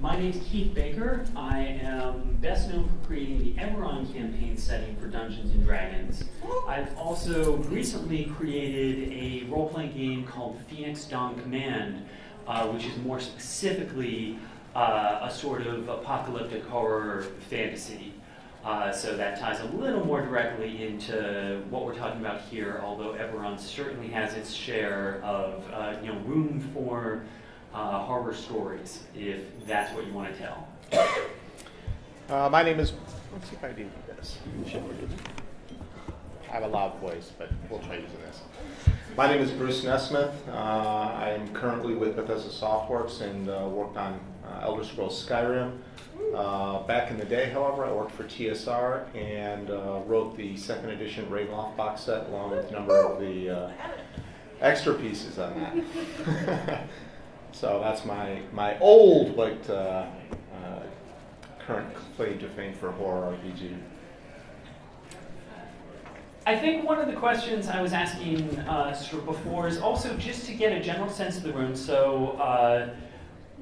My name is Keith Baker. I am best known for creating the Eberron campaign setting for Dungeons & Dragons. I've also recently created a role-playing game called Phoenix Dawn Command, which is more specifically a sort of apocalyptic horror fantasy. So that ties a little more directly into what we're talking about here, although Eberron certainly has its share of room for horror stories, if that's what you want to tell. My name is, let's see if I do this. I have a loud voice, but we'll try using this. My name is Bruce Nesmith. I am currently with Bethesda Softworks and worked on Elder Scrolls Skyrim. Back in the day, however, I worked for TSR and wrote the second edition Ravenloft box set along with a number of the extra pieces on that. So that's my old, but current claim to fame for horror RPG. I think one of the questions I was asking before is also just to get a general sense of the room. So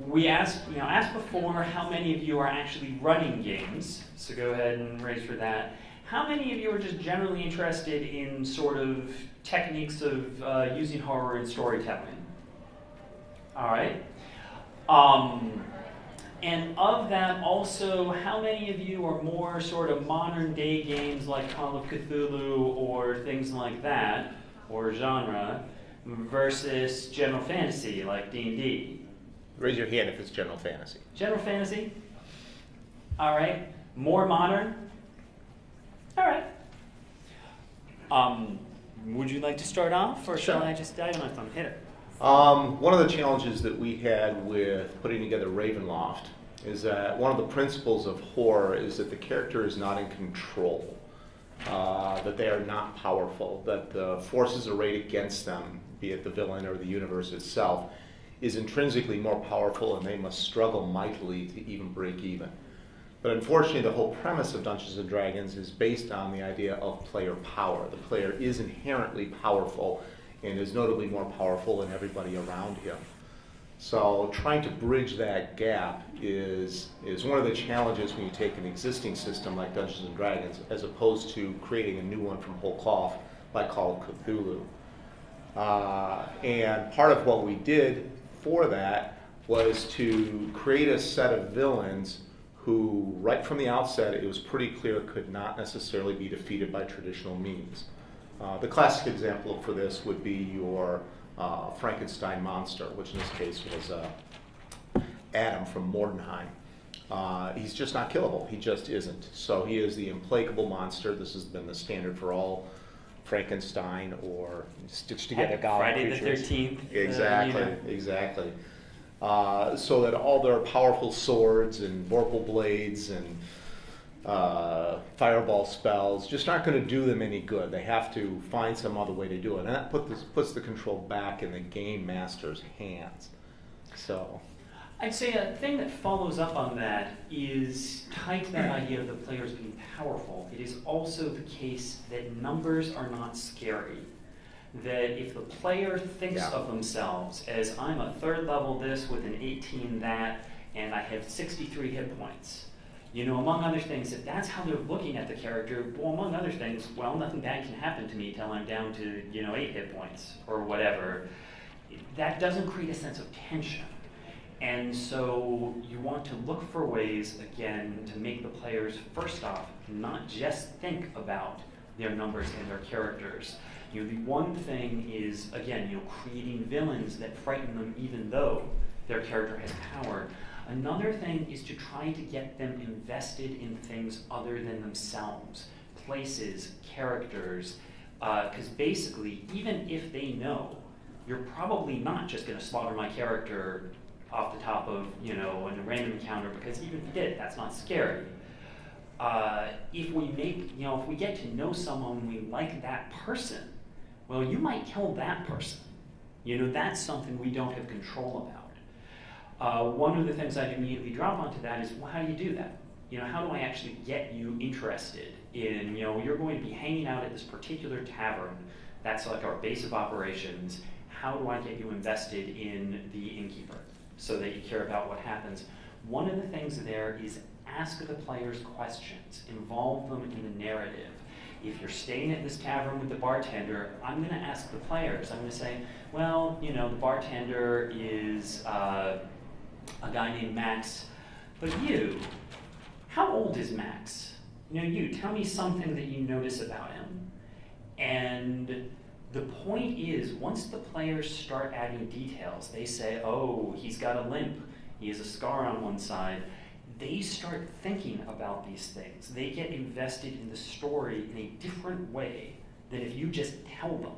we asked before how many of you are actually running games. So go ahead and raise for that. How many of you are just generally interested in sort of techniques of using horror in storytelling? All right. And of that also, how many of you are more sort of modern day games like Call of Cthulhu or things like that, or genre, versus general fantasy like D&D? Raise your hand if it's general fantasy. General fantasy? All right. More modern? All right. Would you like to start off, or shall I just, I don't know if I'm hit it. One of the challenges that we had with putting together Ravenloft is that one of the principles of horror is that the character is not in control, that they are not powerful, that the forces arrayed against them, be it the villain or the universe itself, is intrinsically more powerful and they must struggle mightily to even break even. But unfortunately, the whole premise of Dungeons & Dragons is based on the idea of player power. The player is inherently powerful and is notably more powerful than everybody around him. So trying to bridge that gap is one of the challenges when you take an existing system like Dungeons & Dragons as opposed to creating a new one from whole cloth like Call of Cthulhu. And part of what we did for that was to create a set of villains who, right from the outset, it was pretty clear could not necessarily be defeated by traditional means. The classic example for this would be your Frankenstein monster, which in this case was Adam from Mordenheim. He's just not killable. He just isn't. So he is the implacable monster. This has been the standard for all Frankenstein or stitched together goblin Friday creatures. the 13th. Exactly. So that all their powerful swords and vorpal blades and fireball spells just aren't going to do them any good. They have to find some other way to do it. And that puts the control back in the game master's hands. So I'd say a thing that follows up on that is tied to that idea of the players being powerful. It is also the case that numbers are not scary. That if the player thinks of themselves as I'm a third level this with an 18 that, and I have 63 hit points, among other things, if that's how they're looking at the character, well, among other things, well, nothing bad can happen to me till I'm down to, 8 hit points or whatever. That doesn't create a sense of tension. And so you want to look for ways, again, to make the players, first off, not just think about their numbers and their characters. The one thing is, again, creating villains that frighten them even though their character has power. Another thing is to try to get them invested in things other than themselves, places, characters, because basically, even if they know, you're probably not just going to slaughter my character off the top of, in a random encounter, because even if you did, that's not scary. If we get to know someone, we like that person, well, you might kill that person. That's something we don't have control about. One of the things I'd immediately drop onto that is, well, how do you do that? How do I actually get you interested in, you're going to be hanging out at this particular tavern, that's like our base of operations. How do I get you invested in the innkeeper so that you care about what happens? one of the things there is ask the players questions, involve them in the narrative. If you're staying at this tavern with the bartender, I'm going to ask the players. I'm going to say, well, the bartender is a guy named Max, but you, how old is Max? You, tell me something that you notice about him. And the point is, once the players start adding details, they say, oh, he's got a limp, he has a scar on one side. They start thinking about these things. They get invested in the story in a different way than if you just tell them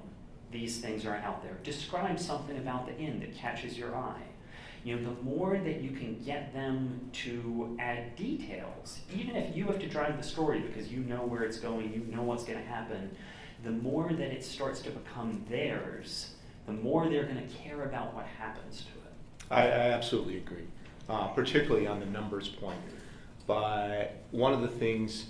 these things are out there. Describe something about the inn that catches your eye. The more that you can get them to add details, even if you have to drive the story because you know where it's going, you know what's going to happen, the more that it starts to become theirs, the more they're going to care about what happens to it. I absolutely agree. Particularly on the numbers point. But one of the things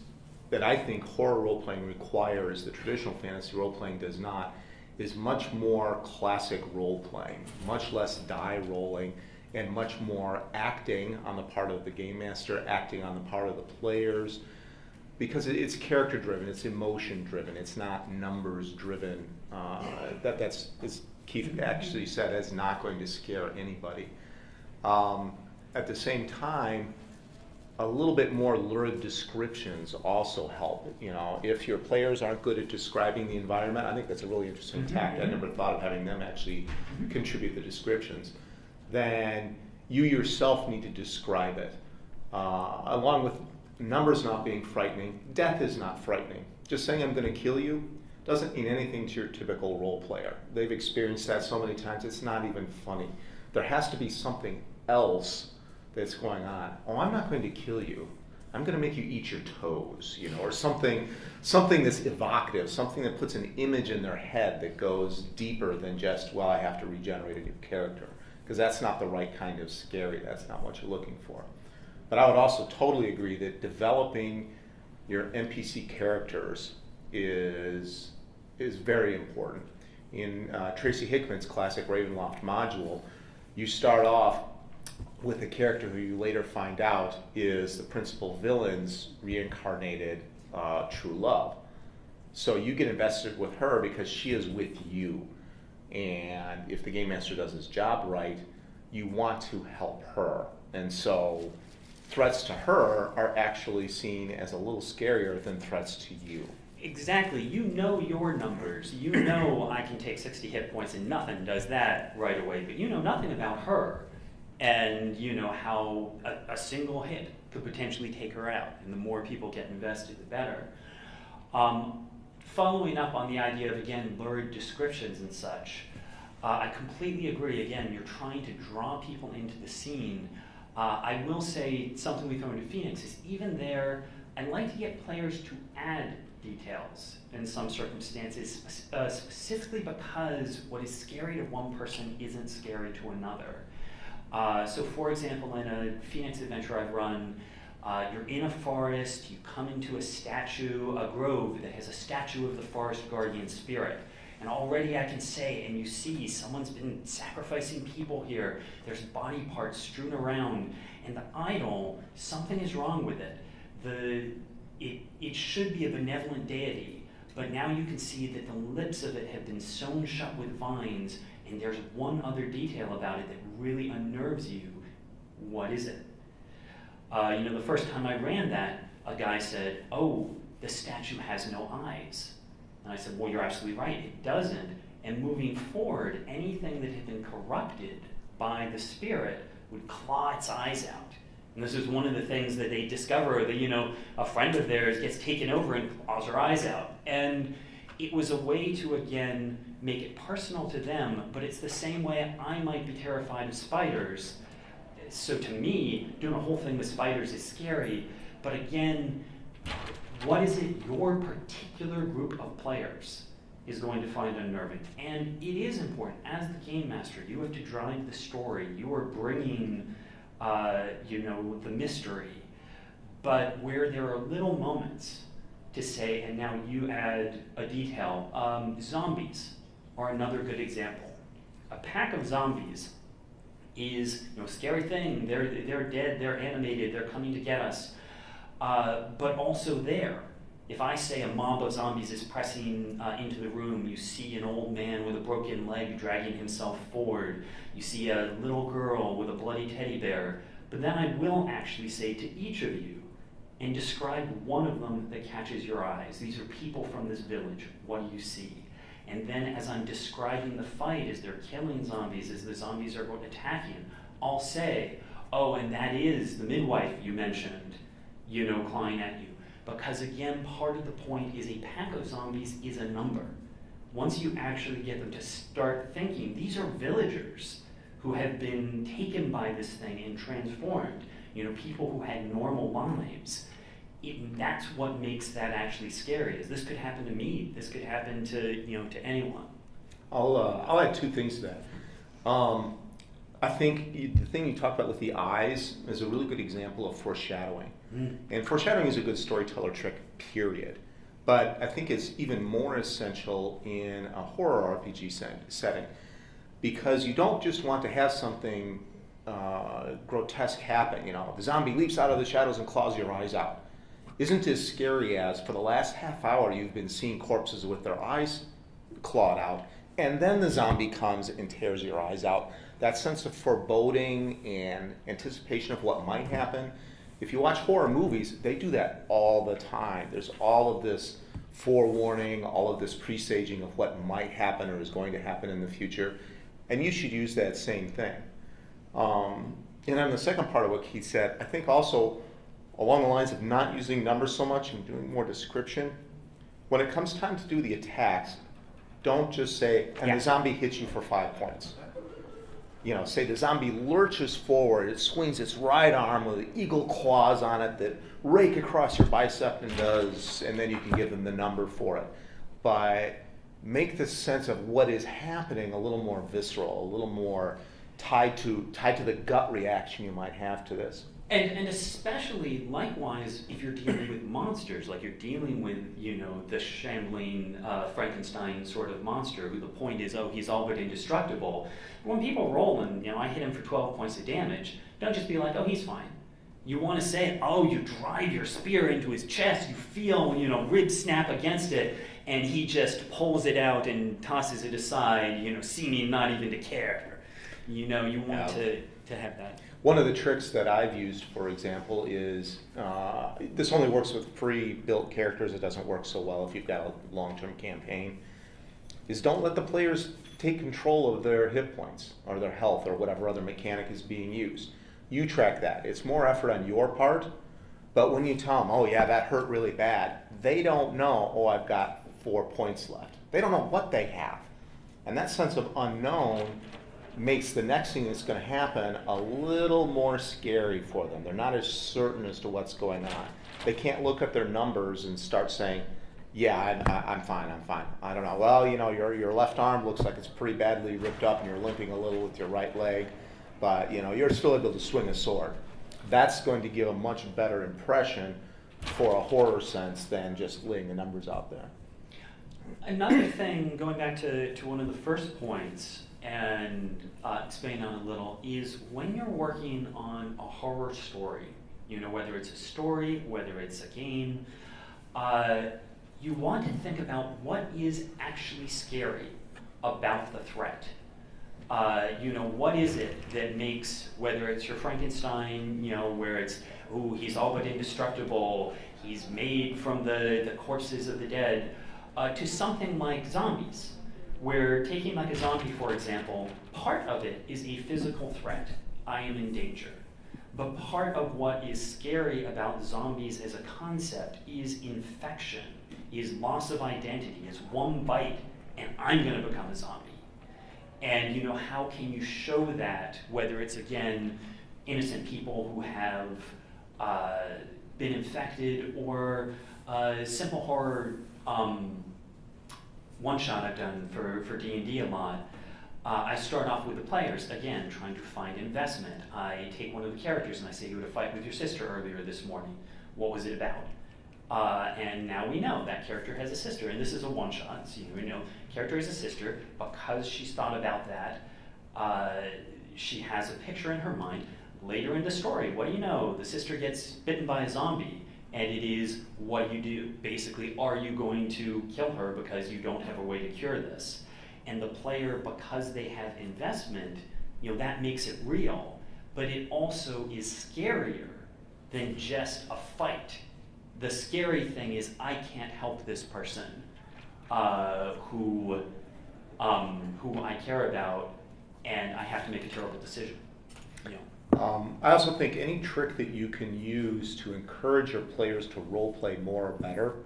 that I think horror role-playing requires that traditional fantasy role-playing does not is much more classic role-playing, much less die rolling, and much more acting on the part of the game master, acting on the part of the players, because it's character-driven, it's emotion-driven, it's not numbers-driven. That's, as Keith actually said, is not going to scare anybody. At the same time, a little bit more lurid descriptions also help. If your players aren't good at describing the environment, I think that's a really interesting tact. I never thought of having them actually contribute the descriptions. Then you yourself need to describe it. Along with numbers not being frightening, death is not frightening. Just saying I'm going to kill you doesn't mean anything to your typical role player. They've experienced that so many times, it's not even funny. There has to be something else that's going on. Oh, I'm not going to kill you. I'm going to make you eat your toes, or something that's evocative, something that puts an image in their head that goes deeper than just, well, I have to regenerate a new character, because that's not the right kind of scary. That's not what you're looking for. But I would also totally agree that developing your NPC characters is very important. In Tracy Hickman's classic Ravenloft module, you start off with a character who you later find out is the principal villain's reincarnated true love. So you get invested with her because she is with you. And if the game master does his job right, you want to help her. And so threats to her are actually seen as a little scarier than threats to you. Exactly. You know your numbers. You know I can take 60 hit points and nothing does that right away, but you know nothing about her. And you know how a single hit could potentially take her out. And the more people get invested, the better. Following up on the idea of, again, lurid descriptions and such, I completely agree. Again, you're trying to draw people into the scene. I will say something we throw into Phoenix is even there, I like to get players to add details in some circumstances, specifically because what is scary to one person isn't scary to another. So for example, in a Phoenix adventure I've run, you're in a forest, you come into a grove that has a statue of the forest guardian spirit. And already I can say, and you see, someone's been sacrificing people here. There's body parts strewn around. And the idol, something is wrong with it. It should be a benevolent deity, but now you can see that the lips of it have been sewn shut with vines, and there's one other detail about it that really unnerves you. What is it? The first time I ran that, a guy said, oh, the statue has no eyes. And I said, well, you're absolutely right, it doesn't. And moving forward, anything that had been corrupted by the spirit would claw its eyes out. And this is one of the things that they discover that, a friend of theirs gets taken over and claws her eyes out. And it was a way to, again, make it personal to them, but it's the same way I might be terrified of spiders. So to me, doing a whole thing with spiders is scary, but again, what is it your particular group of players is going to find unnerving? And it is important, as the game master, you have to drive the story. You are bringing, the mystery. But where there are little moments to say, and now you add a detail, zombies are another good example. A pack of zombies is, scary thing. They're dead. They're animated. They're coming to get us. But also there. If I say a mob of zombies is pressing into the room, you see an old man with a broken leg dragging himself forward. You see a little girl with a bloody teddy bear. But then I will actually say to each of you and describe one of them that catches your eyes. These are people from this village. What do you see? And then as I'm describing the fight, as they're killing zombies, as the zombies are attacking, I'll say, oh, and that is the midwife you mentioned, clawing at you. Because again, part of the point is a pack of zombies is a number. Once you actually get them to start thinking, these are villagers who have been taken by this thing and transformed, people who had normal lives. That's what makes that actually scary, is this could happen to me, this could happen to anyone. I'll add two things to that. I think the thing you talked about with the eyes is a really good example of foreshadowing. And foreshadowing is a good storyteller trick, period. But I think it's even more essential in a horror RPG setting, because you don't just want to have something grotesque happen. The zombie leaps out of the shadows and claws your eyes out. Isn't as scary as for the last half hour you've been seeing corpses with their eyes clawed out, and then the zombie comes and tears your eyes out. That sense of foreboding and anticipation of what might happen. If you watch horror movies, they do that all the time. There's all of this forewarning, all of this presaging of what might happen or is going to happen in the future. And you should use that same thing. And on the second part of what Keith said, I think also along the lines of not using numbers so much and doing more description, when it comes time to do the attacks, don't just say, and the zombie hits you for 5 points. Say the zombie lurches forward, it swings its right arm with eagle claws on it that rake across your bicep and then you can give them the number for it. But make the sense of what is happening a little more visceral, a little more tied to the gut reaction you might have to this. And especially, likewise, if you're dealing with monsters, like you're dealing with, the shambling Frankenstein sort of monster, who the point is, oh, he's all but indestructible. When people roll and, I hit him for 12 points of damage, don't just be like, oh, he's fine. You want to say, oh, you drive your spear into his chest, you feel, ribs snap against it, and he just pulls it out and tosses it aside, seeming not even to care. You want to have that. One of the tricks that I've used, for example, is this only works with pre-built characters. It doesn't work so well if you've got a long-term campaign, is don't let the players take control of their hit points or their health or whatever other mechanic is being used. You track that. It's more effort on your part, but when you tell them, oh yeah, that hurt really bad, they don't know, oh, I've got 4 points left. They don't know what they have. And that sense of unknown makes the next thing that's going to happen a little more scary for them. They're not as certain as to what's going on. They can't look at their numbers and start saying, yeah, I'm fine. I don't know. Well, your left arm looks like it's pretty badly ripped up and you're limping a little with your right leg, but you're still able to swing a sword. That's going to give a much better impression for a horror sense than just laying the numbers out there. Another thing, going back to one of the first points, and expand on a little, is when you're working on a horror story, whether it's a story, whether it's a game, you want to think about what is actually scary about the threat. What is it that makes, whether it's your Frankenstein, where it's, ooh, he's all but indestructible, he's made from the corpses of the dead, to something like zombies, where taking like a zombie, for example, part of it is a physical threat. I am in danger. But part of what is scary about zombies as a concept is infection, is loss of identity, is one bite, and I'm going to become a zombie. And how can you show that, whether it's, again, innocent people who have been infected, or simple horror one-shot I've done for D&D a lot. I start off with the players, again, trying to find investment. I take one of the characters and I say, you had a fight with your sister earlier this morning. What was it about? And now we know that character has a sister, and this is a one-shot, so character has a sister. Because she's thought about that, she has a picture in her mind. Later in the story, what do you know? The sister gets bitten by a zombie, and it is, what do you do? Basically, are you going to kill her because you don't have a way to cure this? And the player, because they have investment, that makes it real, but it also is scarier than just a fight. The scary thing is I can't help this person who I care about, and I have to make a terrible decision. I also think any trick that you can use to encourage your players to role play more or better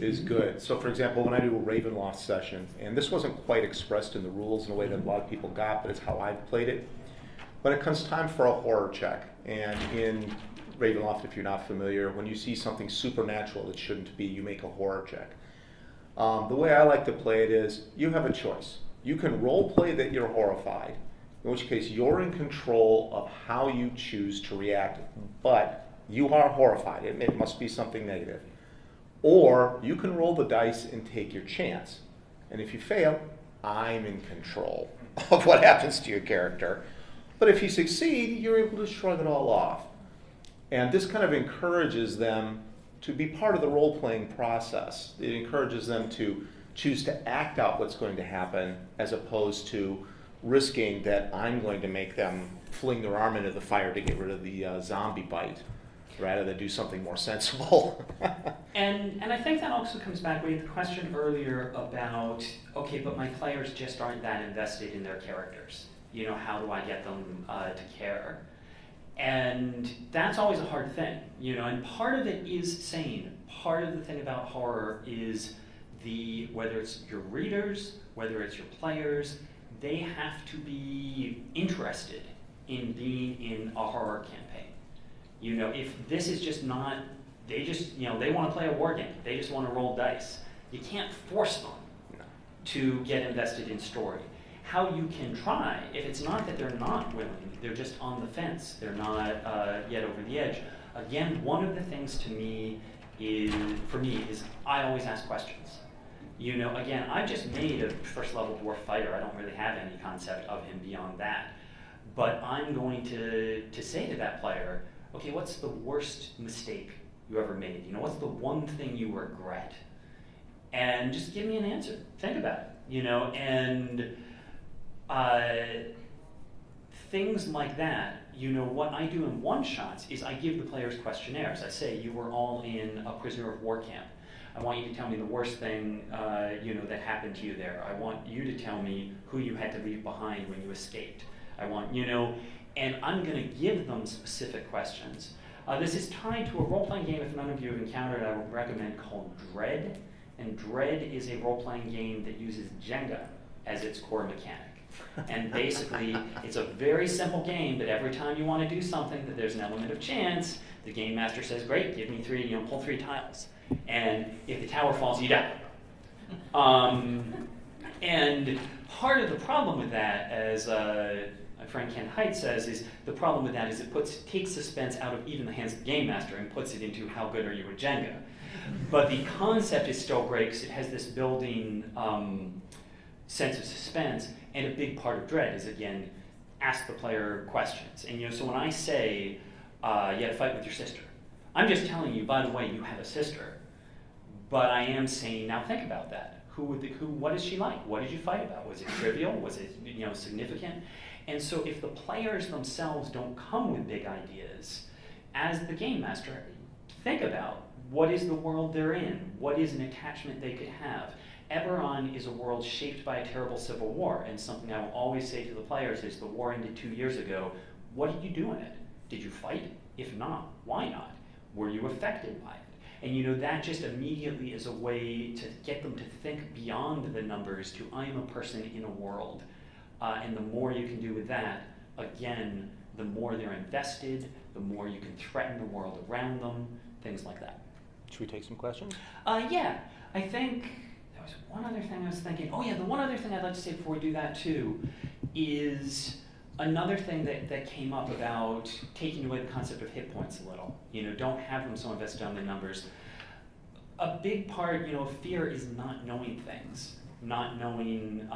is good. So for example, when I do a Ravenloft session, and this wasn't quite expressed in the rules in a way that a lot of people got, but it's how I've played it. When it comes time for a horror check, and in Ravenloft, if you're not familiar, when you see something supernatural that shouldn't be, you make a horror check. The way I like to play it is, you have a choice. You can role play that you're horrified, in which case you're in control of how you choose to react, but you are horrified. It must be something negative. Or you can roll the dice and take your chance. And if you fail, I'm in control of what happens to your character. But if you succeed, you're able to shrug it all off. And this kind of encourages them to be part of the role-playing process. It encourages them to choose to act out what's going to happen, as opposed to risking that I'm going to make them fling their arm into the fire to get rid of the zombie bite, rather than do something more sensible. And I think that also comes back, we had the question earlier about, okay, but my players just aren't that invested in their characters. How do I get them to care? And that's always a hard thing, and part of it is sane. Part of the thing about horror is whether it's your readers, whether it's your players, they have to be interested in being in a horror campaign. If this is just not, they want to play a war game, they just want to roll dice. You can't force them to get invested in story. How you can try, if it's not that they're not willing, they're just on the fence, they're not yet over the edge. Again, one of the things for me is I always ask questions. Again, I've just made a first level dwarf fighter. I don't really have any concept of him beyond that. But I'm going to say to that player, okay, what's the worst mistake you ever made? What's the one thing you regret? And just give me an answer. Think about it. And things like that. What I do in one-shots is I give the players questionnaires. I say, you were all in a prisoner of war camp. I want you to tell me the worst thing that happened to you there. I want you to tell me who you had to leave behind when you escaped. I want, and I'm going to give them specific questions. This is tied to a role-playing game, if none of you have encountered, I would recommend, called Dread. And Dread is a role-playing game that uses Jenga as its core mechanic. And basically, it's a very simple game, but every time you want to do something that there's an element of chance, the game master says, great, give me three, pull 3 tiles. And if the tower falls, you die. And part of the problem with that, as my friend Ken Haidt says, is the problem with that is it takes suspense out of even the hands of the game master and puts it into how good are you at Jenga. But the concept is still great because it has this building sense of suspense, and a big part of Dread is, again, ask the player questions. And so when I say you had a fight with your sister, I'm just telling you, by the way, you have a sister. But I am saying, now think about that. What is she like? What did you fight about? Was it trivial? Was it significant? And so if the players themselves don't come with big ideas, as the game master, think about what is the world they're in? What is an attachment they could have? Eberron is a world shaped by a terrible civil war, and something I will always say to the players is the war ended 2 years ago. What did you do in it? Did you fight? If not, why not? Were you affected by it? And that just immediately is a way to get them to think beyond the numbers to I am a person in a world. And the more you can do with that, again, the more they're invested, the more you can threaten the world around them, things like that. Should we take some questions? Yeah, I think there was one other thing I was thinking. Oh yeah, the one other thing I'd like to say before we do that too is another thing that came up about taking away the concept of hit points a little. Don't have them so invested on the numbers. A big part, of fear is not knowing things. not knowing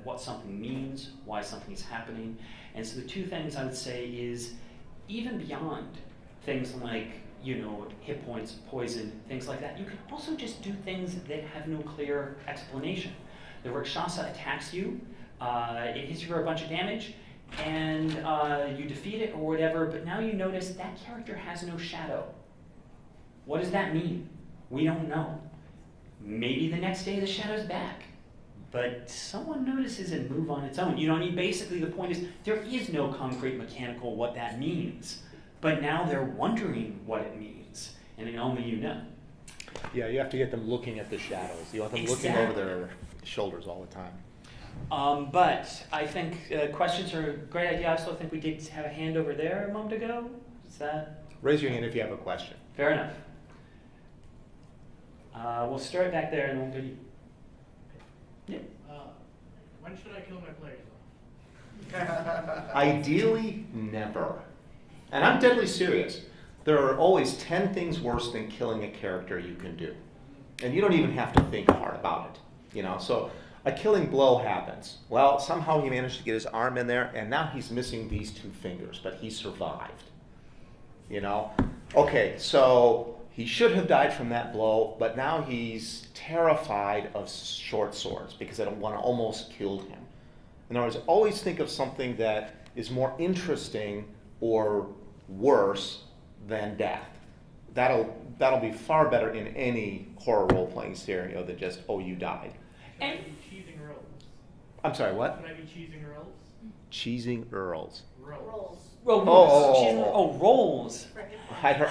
what something means, why something's happening. And so the two things I would say is, even beyond things like, hit points, poison, things like that, you can also just do things that have no clear explanation. The Rakshasa attacks you, it hits you for a bunch of damage, and you defeat it or whatever, but now you notice that character has no shadow. What does that mean? We don't know. Maybe the next day the shadow's back, but someone notices it move on its own. Basically the point is there is no concrete mechanical what that means, but now they're wondering what it means, and only you know. Yeah, you have to get them looking at the shadows. You want them looking over their shoulders all the time. But I think questions are a great idea. I also think we did have a hand over there a moment ago. Is that? Raise your hand if you have a question. Fair enough. We'll start back there and we'll go to you. Yeah. When should I kill my players? Ideally, never. And I'm deadly serious. There are always 10 things worse than killing a character you can do. And you don't even have to think hard about it. So a killing blow happens. Well, somehow he managed to get his arm in there, and now he's missing these 2 fingers, but he survived. Okay, so he should have died from that blow, but now he's terrified of short swords because that one almost killed him. In other words, always think of something that is more interesting or worse than death. That'll be far better in any horror role-playing scenario than just, you died. Should I be cheesing rolls? I'm sorry, what? Should I be cheesing rolls? Cheesing earls. Rolls. Rolls. I heard,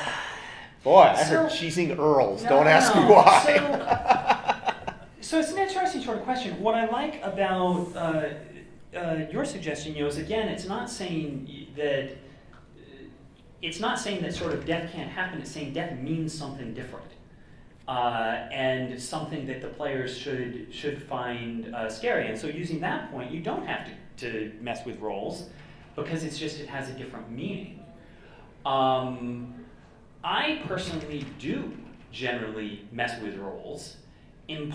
I heard cheesing earls. Don't ask me why. So it's an interesting sort of question. What I like about your suggestion, is again, it's not saying that sort of death can't happen. It's saying death means something different, and something that the players should find scary. And so using that point, you don't have to mess with rolls because it has a different meaning. I personally do generally mess with rolls, in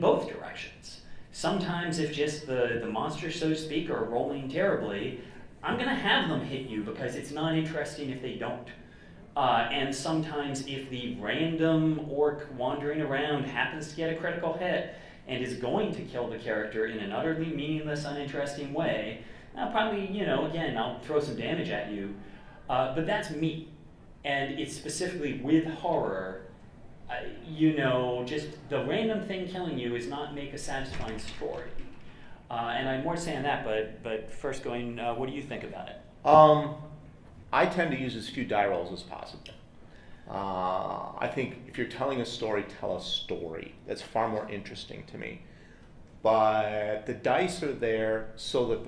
both directions. Sometimes if just the monsters, so to speak, are rolling terribly, I'm going to have them hit you because it's not interesting if they don't. And sometimes if the random orc wandering around happens to get a critical hit and is going to kill the character in an utterly meaningless, uninteresting way, I'll probably, again, I'll throw some damage at you. But that's me. And it's specifically with horror, just the random thing killing you is not make a satisfying story. And I'm more to say on that, but first going, what do you think about it? I tend to use as few die rolls as possible. I think if you're telling a story, tell a story. That's far more interesting to me. But the dice are there so that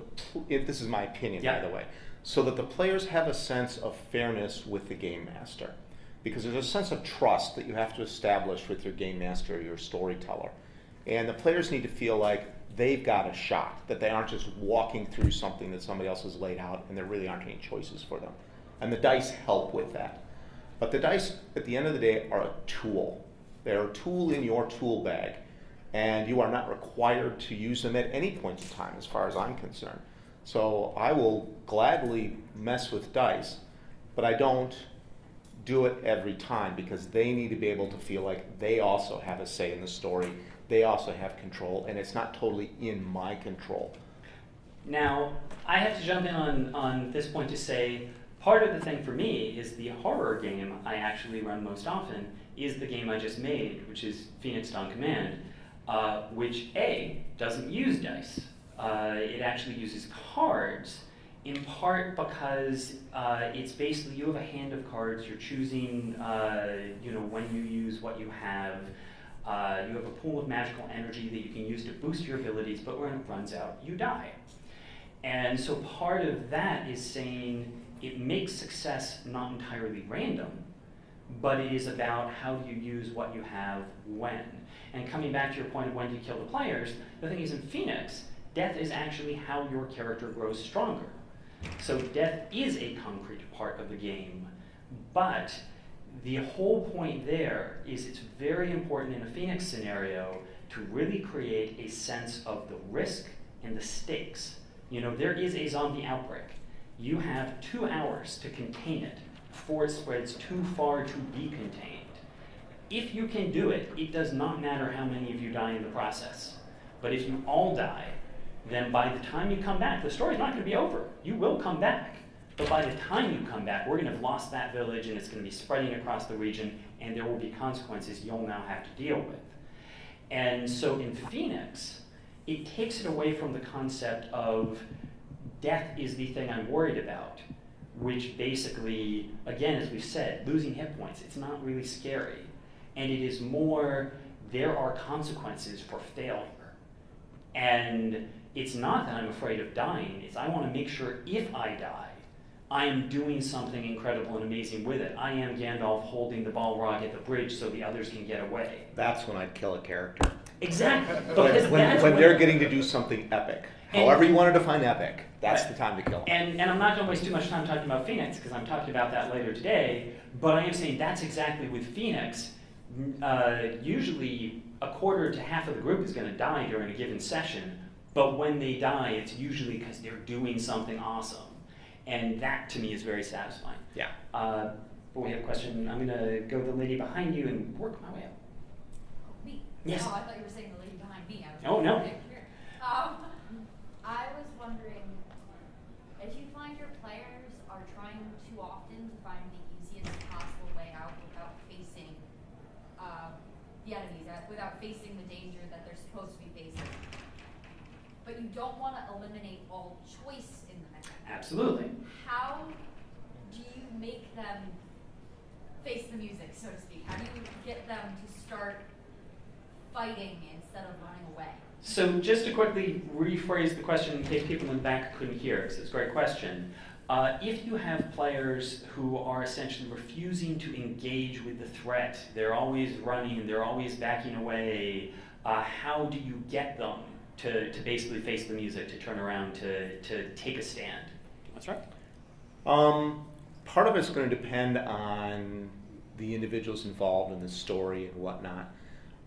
this is my opinion, by the way, so that the players have a sense of fairness with the game master. Because there's a sense of trust that you have to establish with your game master or your storyteller. And the players need to feel like they've got a shot, that they aren't just walking through something that somebody else has laid out and there really aren't any choices for them. And the dice help with that. But the dice, at the end of the day, are a tool. They're a tool in your tool bag. And you are not required to use them at any point in time, as far as I'm concerned. So I will gladly mess with dice, but I don't do it every time because they need to be able to feel like they also have a say in the story. They also have control, and it's not totally in my control. Now, I have to jump in on this point to say, part of the thing for me is the horror game I actually run most often is the game I just made, which is Phoenix on Command, which doesn't use dice. It actually uses cards, in part because it's basically you have a hand of cards. You're choosing, when you use what you have. You have a pool of magical energy that you can use to boost your abilities, but when it runs out, you die. And so part of that is saying it makes success not entirely random, but it is about how you use what you have when. And coming back to your point of when you kill the players, the thing is in Phoenix, death is actually how your character grows stronger. So death is a concrete part of the game, but the whole point there is it's very important in a Phoenix scenario to really create a sense of the risk and the stakes. There is a zombie outbreak. You have 2 hours to contain it before it spreads too far to be contained. If you can do it, it does not matter how many of you die in the process. But if you all die, then by the time you come back, the story's not going to be over. You will come back. But by the time you come back, we're going to have lost that village, and it's going to be spreading across the region, and there will be consequences you'll now have to deal with. And so in Phoenix, it takes it away from the concept of death is the thing I'm worried about, which basically, again, as we've said, losing hit points, it's not really scary. And it is more, there are consequences for failure. And it's not that I'm afraid of dying, it's I want to make sure if I die, I am doing something incredible and amazing with it. I am Gandalf holding the Balrog at the bridge so the others can get away. That's when I'd kill a character. Exactly. When they're getting to do something epic. However you want to define epic, that's the time to kill them. And I'm not going to waste too much time talking about Phoenix, because I'm talking about that later today, but I am saying that's exactly with Phoenix. Usually a quarter to half of the group is going to die during a given session, but when they die, it's usually because they're doing something awesome. And that, to me, is very satisfying. Yeah. But we have a question. I'm going to go to the lady behind you and work my way up. Me? Yes. Oh, I thought you were saying the lady behind me. Oh, no. I was wondering, if you find your players are trying too often to find the easiest possible way out without facing the enemies, without facing the danger that they're supposed to be facing, but you don't want to eliminate all choice in the mechanic. Absolutely. How do you make them face the music, so to speak? How do you get them to start fighting instead of running away? So just to quickly rephrase the question in case people in the back couldn't hear, because it's a great question. If you have players who are essentially refusing to engage with the threat, they're always running, they're always backing away, how do you get them to basically face the music, to turn around, to take a stand? That's right. Part of it's going to depend on the individuals involved in the story and whatnot.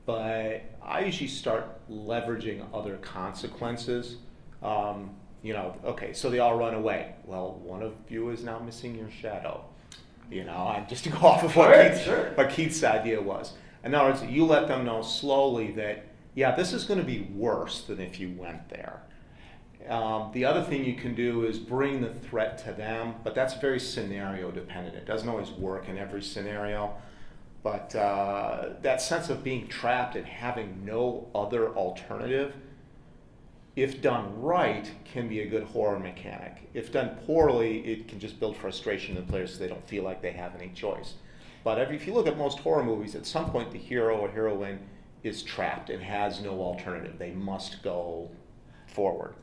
But I usually start leveraging other consequences. Okay, so they all run away. Well, one of you is now missing your shadow. And just to go off of what Keith's idea was. In other words, you let them know slowly that, yeah, this is going to be worse than if you went there. The other thing you can do is bring the threat to them, but that's very scenario dependent. It doesn't always work in every scenario. But that sense of being trapped and having no other alternative, if done right, can be a good horror mechanic. If done poorly, it can just build frustration in the players so they don't feel like they have any choice. But if you look at most horror movies, at some point the hero or heroine is trapped and has no alternative. They must go forward.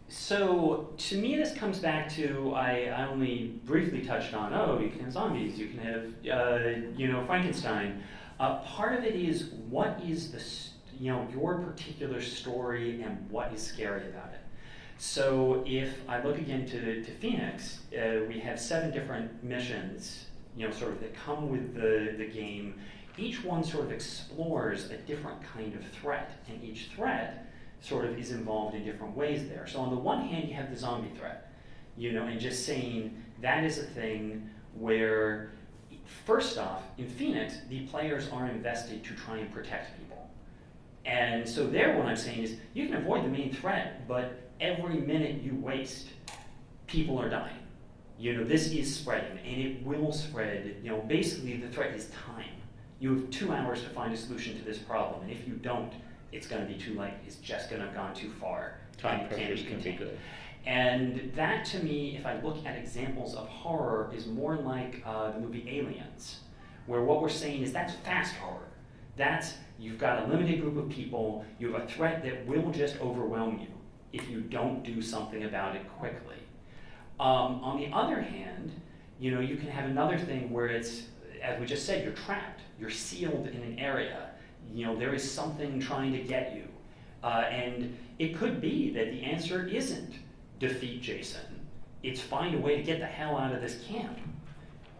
So to me, this comes back to, I only briefly touched on, you can have zombies, you can have, Frankenstein. Part of it is what is your particular story and what is scary about it. So if I look again to Phoenix, we have 7 different missions, sort of that come with the game. Each one sort of explores a different kind of threat, and each threat sort of is involved in different ways there. So on the one hand, you have the zombie threat, and just saying that is a thing where, first off, in Phoenix, the players are invested to try and protect people. And so there, what I'm saying is, you can avoid the main threat, but every minute you waste, people are dying. This is spreading, and it will spread. Basically, the threat is time. You have 2 hours to find a solution to this problem, and if you don't, it's going to be too late. It's just going to have gone too far. Time pressures can be good. And that, to me, if I look at examples of horror, is more like the movie Aliens, where what we're saying is that's fast horror. That's, you've got a limited group of people, you have a threat that will just overwhelm you if you don't do something about it quickly. On the other hand, you can have another thing where it's, as we just said, you're trapped. You're sealed in an area. There is something trying to get you. And it could be that the answer isn't defeat Jason. It's find a way to get the hell out of this camp.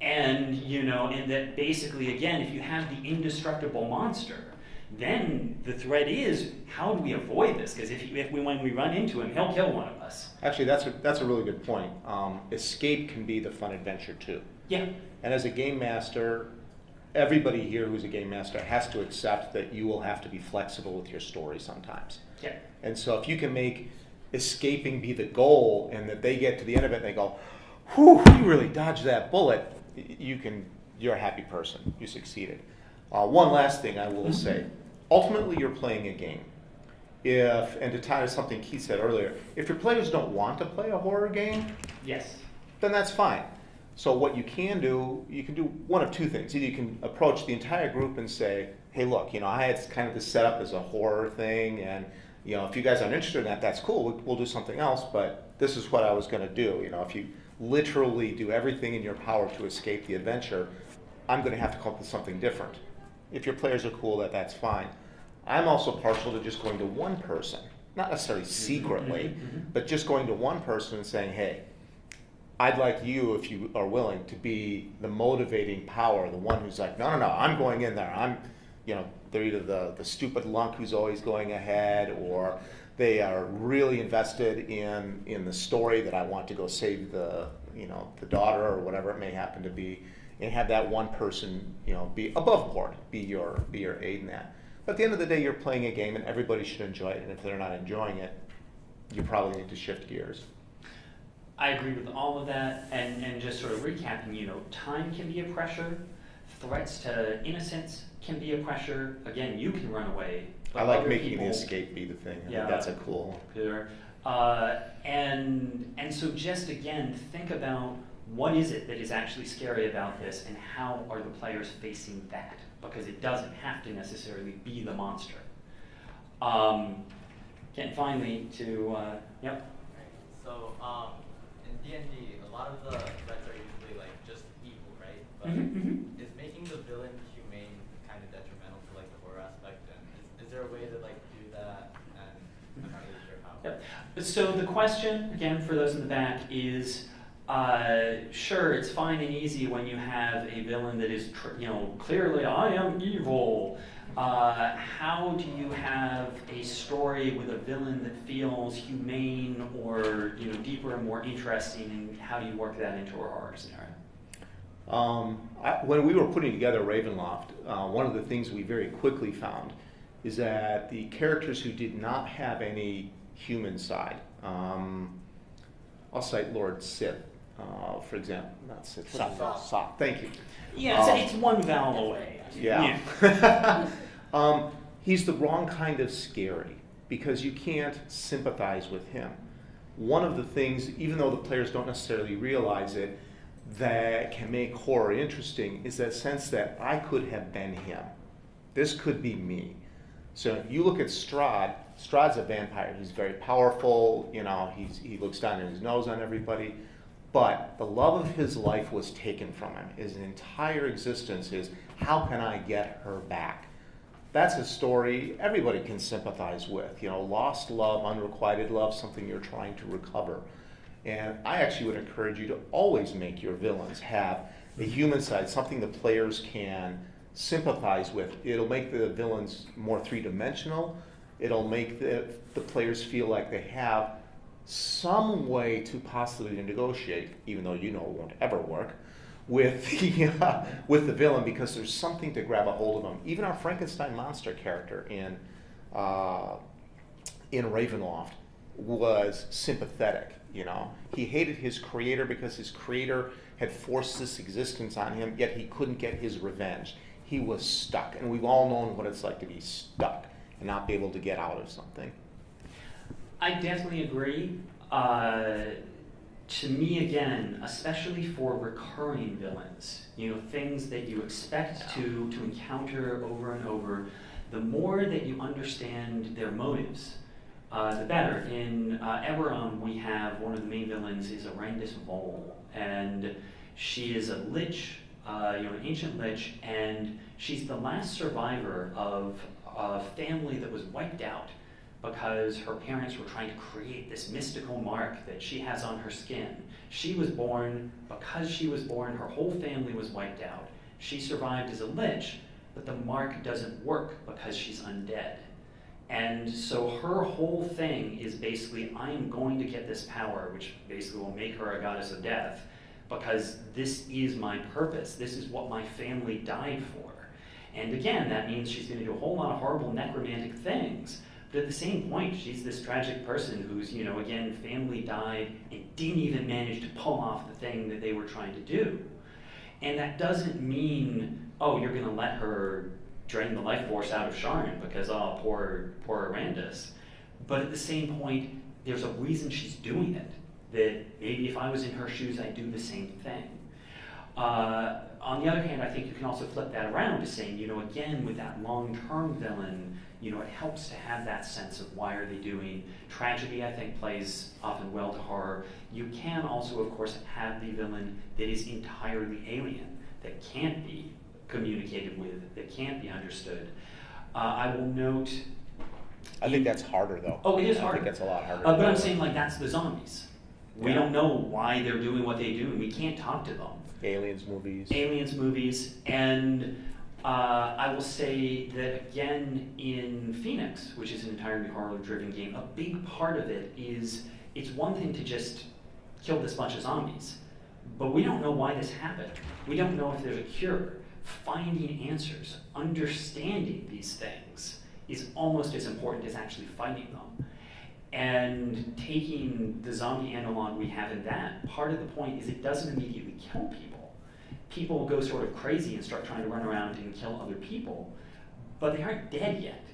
And, and that basically, again, if you have the indestructible monster, then the threat is, how do we avoid this? Because when we run into him, he'll kill one of us. Actually, that's a really good point. Escape can be the fun adventure too. Yeah. And as a game master, everybody here who's a game master has to accept that you will have to be flexible with your story sometimes. Yeah. And so if you can make escaping be the goal, and that they get to the end of it and they go, whew, you really dodged that bullet, you're a happy person. You succeeded. One last thing I will say. Ultimately, you're playing a game. And to tie to something Keith said earlier, if your players don't want to play a horror game, Yes. then that's fine. So what you can do one of two things. Either you can approach the entire group and say, hey, look, I had kind of this set up as a horror thing, and if you guys aren't interested in that, that's cool. We'll do something else, but this is what I was going to do. If you literally do everything in your power to escape the adventure, I'm going to have to come up with something different. If your players are cool, that's fine. I'm also partial to just going to one person, not necessarily secretly, but just going to one person and saying, hey, I'd like you, if you are willing, to be the motivating power, the one who's like, no, I'm going in there. They're either the stupid lunk who's always going ahead, or they are really invested in the story that I want to go save the daughter or whatever it may happen to be, and have that one person, be above board, be your aid in that. But at the end of the day, you're playing a game, and everybody should enjoy it. And if they're not enjoying it, you probably need to shift gears. I agree with all of that, and just sort of recapping, time can be a pressure, threats to innocence can be a pressure. Again, you can run away. But I like other making people, the escape be the thing. I Yeah. think that's a cool. And so just again, think about what is it that is actually scary about this, and how are the players facing that? Because it doesn't have to necessarily be the monster. And finally, yep. So, in D&D, a lot of the threats are usually like just evil, right? But is making the villain humane kind of detrimental to like the horror aspect? And is there a way to like do that? And I'm not really sure how. Yep. So the question, again, for those in the back, is sure, it's fine and easy when you have a villain that is, clearly, I am evil. How do you have a story with a villain that feels humane or deeper and more interesting, and how do you work that into a horror scenario? When we were putting together Ravenloft, one of the things we very quickly found is that the characters who did not have any human side, I'll cite Lord Sith, for example, not Sith, Soth. Thank you. Yeah, it's one vowel away. Yeah. He's the wrong kind of scary, because you can't sympathize with him. One of the things, even though the players don't necessarily realize it, that can make horror interesting is that sense that I could have been him. This could be me. So if you look at Strahd's a vampire. He's very powerful, he looks down his nose on everybody. But the love of his life was taken from him. His entire existence is, how can I get her back? That's a story everybody can sympathize with. Lost love, unrequited love, something you're trying to recover. And I actually would encourage you to always make your villains have a human side, something the players can sympathize with. It'll make the villains more three-dimensional. It'll make the players feel like they have some way to possibly negotiate, even though it won't ever work, with the villain, because there's something to grab a hold of them. Even our Frankenstein monster character in Ravenloft was sympathetic. He hated his creator because his creator had forced this existence on him, yet he couldn't get his revenge. He was stuck, and we've all known what it's like to be stuck and not be able to get out of something. I definitely agree. To me, again, especially for recurring villains, things that you expect to encounter over and over, the more that you understand their motives, the better. In Eberron, we have one of the main villains is Arendis Vole, and she is a lich, an ancient lich, and she's the last survivor of a family that was wiped out because her parents were trying to create this mystical mark that she has on her skin. She was born, because she was born, her whole family was wiped out. She survived as a lich, but the mark doesn't work because she's undead. And so her whole thing is basically, I am going to get this power, which basically will make her a goddess of death, because this is my purpose. This is what my family died for. And again, that means she's going to do a whole lot of horrible necromantic things. But at the same point, she's this tragic person whose, again, family died and didn't even manage to pull off the thing that they were trying to do. And that doesn't mean, oh, you're going to let her drain the life force out of Sharon because, oh, poor Arandis. But at the same point, there's a reason she's doing it. That maybe if I was in her shoes, I'd do the same thing. On the other hand, I think you can also flip that around to saying, again, with that long-term villain, it helps to have that sense of why are they doing. Tragedy, I think, plays often well to horror. You can also, of course, have the villain that is entirely alien, that can't be communicated with, that can't be understood. I will note... I think that's harder, though. Oh, it is harder. I think that's a lot harder. But I'm saying, that's the zombies. We Yeah. don't know why they're doing what they do, and we can't talk to them. Aliens movies. And I will say that again in Phoenix, which is an entirely horror-driven game, a big part of it is it's one thing to just kill this bunch of zombies, but we don't know why this happened. We don't know if there's a cure. Finding answers, understanding these things is almost as important as actually fighting them. And taking the zombie analog we have in that, part of the point is it doesn't immediately kill people. People go sort of crazy and start trying to run around and kill other people, but they aren't dead yet.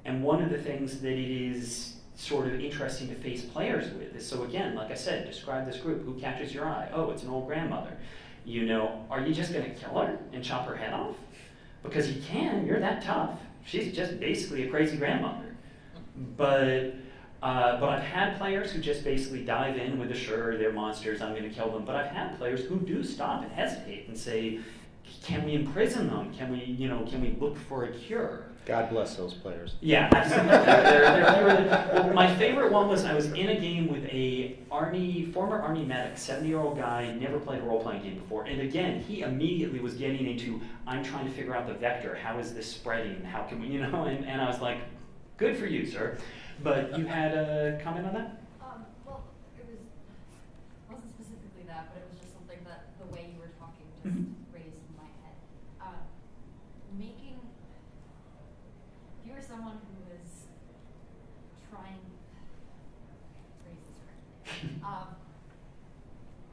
And one of the things that it is sort of interesting to face players with is, so again, like I said, describe this group. Who catches your eye? Oh, it's an old grandmother. Are you just going to kill her and chop her head off? Because you can, you're that tough. She's just basically a crazy grandmother. But I've had players who just basically dive in with sure, they're monsters, I'm going to kill them. But I've had players who do stop and hesitate and say, can we imprison them? Can we look for a cure? God bless those players. Yeah, absolutely. They're really, well, my favorite one was I was in a game with a former Army medic, 70-year-old guy, never played a role-playing game before. And again, he immediately was getting into, I'm trying to figure out the vector. How is this spreading? How can we, and I was like, good for you, sir. But you had a comment on that? Well, wasn't specifically that, but it was just something that the way you were talking just raised in my head. If you were someone who was trying, phrase this correctly,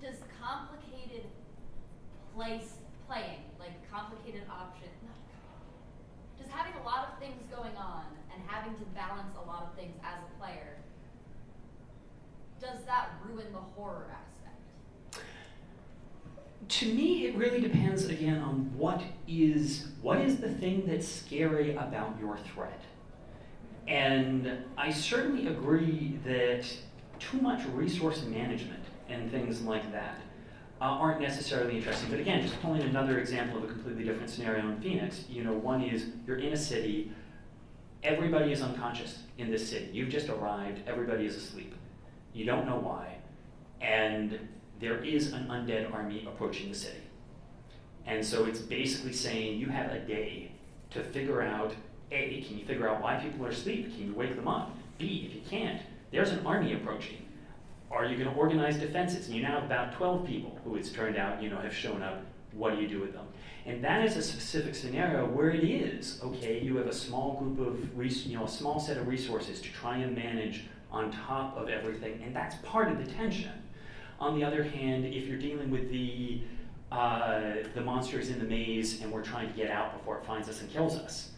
does complicated playing, like complicated options, does having a lot of things going on and having to balance a lot of things as a player, does that ruin the horror aspect? To me, it really depends again on what is the thing that's scary about your threat. And I certainly agree that too much resource management and things like that aren't necessarily interesting. But again, just pulling another example of a completely different scenario in Phoenix, one is you're in a city, everybody is unconscious in this city. You've just arrived, everybody is asleep. You don't know why. And there is an undead army approaching the city. And so it's basically saying you have a day to figure out, A, can you figure out why people are asleep? Can you wake them up? B, if you can't, there's an army approaching. Are you going to organize defenses? And you now have about 12 people who it's turned out, have shown up. What do you do with them? And that is a specific scenario where it is, okay, you have a small group of, a small set of resources to try and manage on top of everything, and that's part of the tension. On the other hand, if you're dealing with the monsters in the maze and we're trying to get out before it finds us and kills us,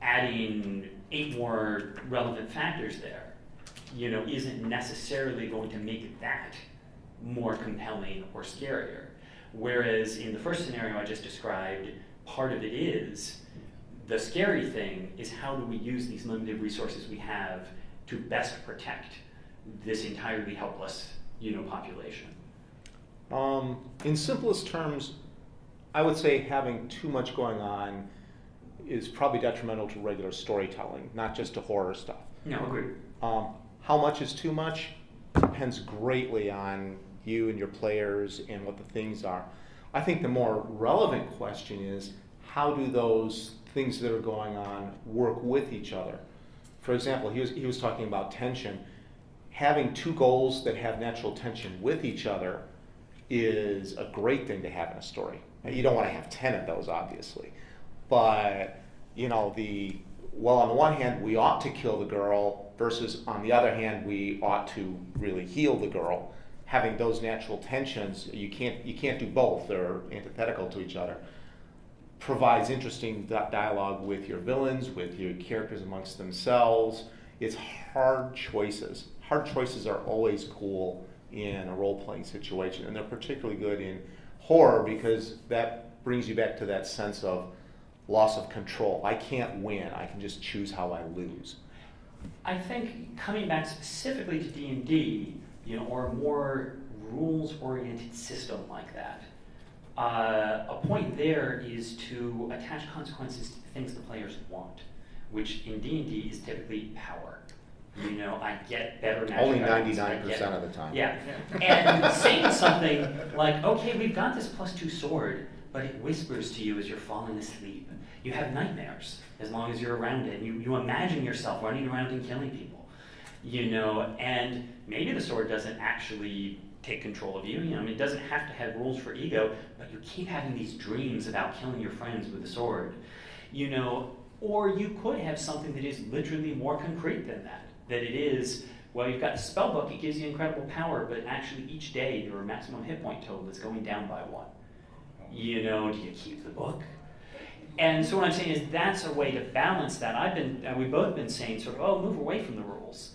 adding 8 more relevant factors there, isn't necessarily going to make that more compelling or scarier. Whereas in the first scenario I just described, part of it is, the scary thing is how do we use these limited resources we have to best protect this entirely helpless, population. In simplest terms, I would say having too much going on is probably detrimental to regular storytelling, not just to horror stuff. No, agreed. How much is too much depends greatly on you and your players and what the things are. I think the more relevant question is, how do those things that are going on work with each other? For example, he was talking about tension. Having two goals that have natural tension with each other is a great thing to have in a story. Now, you don't want to have 10 of those, obviously. But, you know, on the one hand, we ought to kill the girl versus on the other hand, we ought to really heal the girl. Having those natural tensions, you can't do both. They're antithetical to each other. Provides interesting dialogue with your villains, with your characters amongst themselves. It's hard choices. Hard choices are always cool in a role-playing situation, and they're particularly good in horror because that brings you back to that sense of loss of control. I can't win. I can just choose how I lose. I think coming back specifically to D&D, or a more rules-oriented system like that, a point there is to attach consequences to things the players want, which in D&D is typically power. I get better natural Only weapons, 99% of the time. Yeah. And saying something like, okay, we've got this +2 sword, but it whispers to you as you're falling asleep. You have nightmares as long as you're around it. You imagine yourself running around and killing people. And maybe the sword doesn't actually take control of you. It doesn't have to have rules for ego, but you keep having these dreams about killing your friends with a sword. Or you could have something that is literally more concrete than that. That it is, well, you've got the spell book, it gives you incredible power, but actually each day your maximum hit point total is going down by 1. Do you keep the book? And so what I'm saying is that's a way to balance that. We've both been saying sort of, move away from the rules.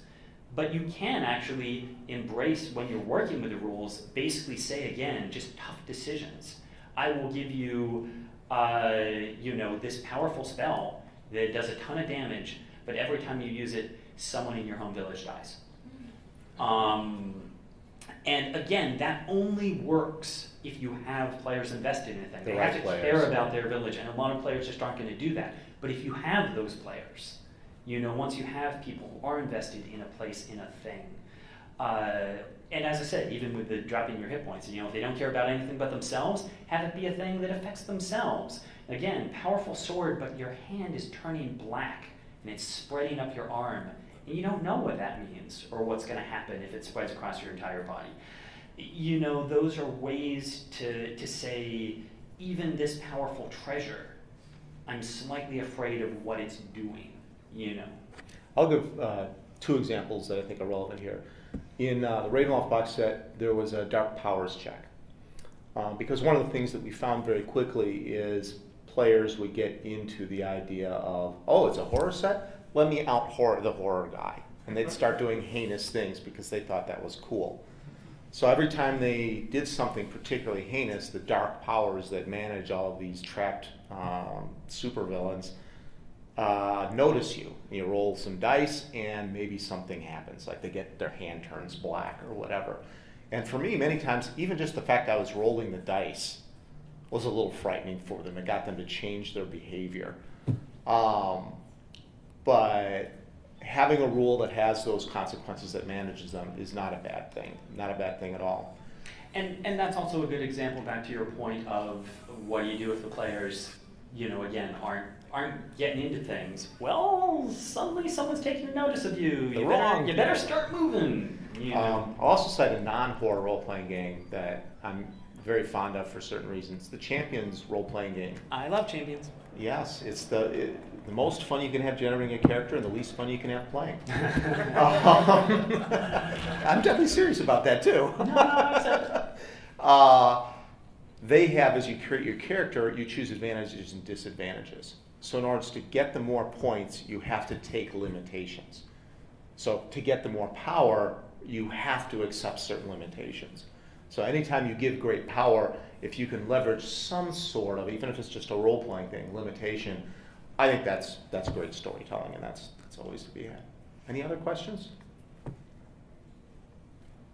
But you can actually embrace, when you're working with the rules, basically say again, just tough decisions. I will give you, this powerful spell that does a ton of damage, but every time you use it, someone in your home village dies. And again, that only works if you have players invested in a thing. They have to care about their village, and a lot of players just aren't going to do that. But if you have those players, once you have people who are invested in a place, in a thing, and as I said, even with the dropping your hit points, if they don't care about anything but themselves, have it be a thing that affects themselves. Again, powerful sword, but your hand is turning black, and it's spreading up your arm. And you don't know what that means or what's going to happen if it spreads across your entire body. Those are ways to say, even this powerful treasure, I'm slightly afraid of what it's doing, I'll give 2 examples that I think are relevant here. In the Ravenloft box set, there was a dark powers check. Because one of the things that we found very quickly is players would get into the idea of, it's a horror set? Let me out-horror the horror guy. And they'd start doing heinous things because they thought that was cool. So every time they did something particularly heinous, the dark powers that manage all of these trapped supervillains notice you. You roll some dice and maybe something happens, like their hand turns black or whatever. And for me, many times, even just the fact I was rolling the dice was a little frightening for them. It got them to change their behavior. But having a rule that has those consequences that manages them is not a bad thing. Not a bad thing at all. And that's also a good example, back to your point of what do you do if the players, again, aren't getting into things. Well, suddenly someone's taking notice of you. You better start moving. I'll also cite a non-horror role-playing game that I'm very fond of for certain reasons. The Champions role-playing game. I love Champions. Yes, it's the most fun you can have generating a character and the least fun you can have playing. I'm definitely serious about that too. They have, as you create your character, you choose advantages and disadvantages. So in order to get the more points, you have to take limitations. So to get the more power, you have to accept certain limitations. So anytime you give great power, if you can leverage some sort of, even if it's just a role-playing thing, limitation, I think that's great storytelling, and that's always to be had. Any other questions?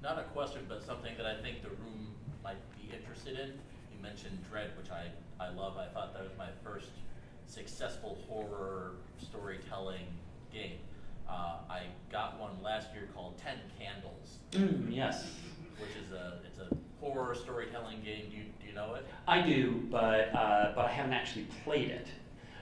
Not a question, but something that I think the room might be interested in. You mentioned Dread, which I love. I thought that was my first successful horror storytelling game. I got one last year called 10 Candles. Yes. Which is it's a horror storytelling game. Do you know it? I do, but I haven't actually played it.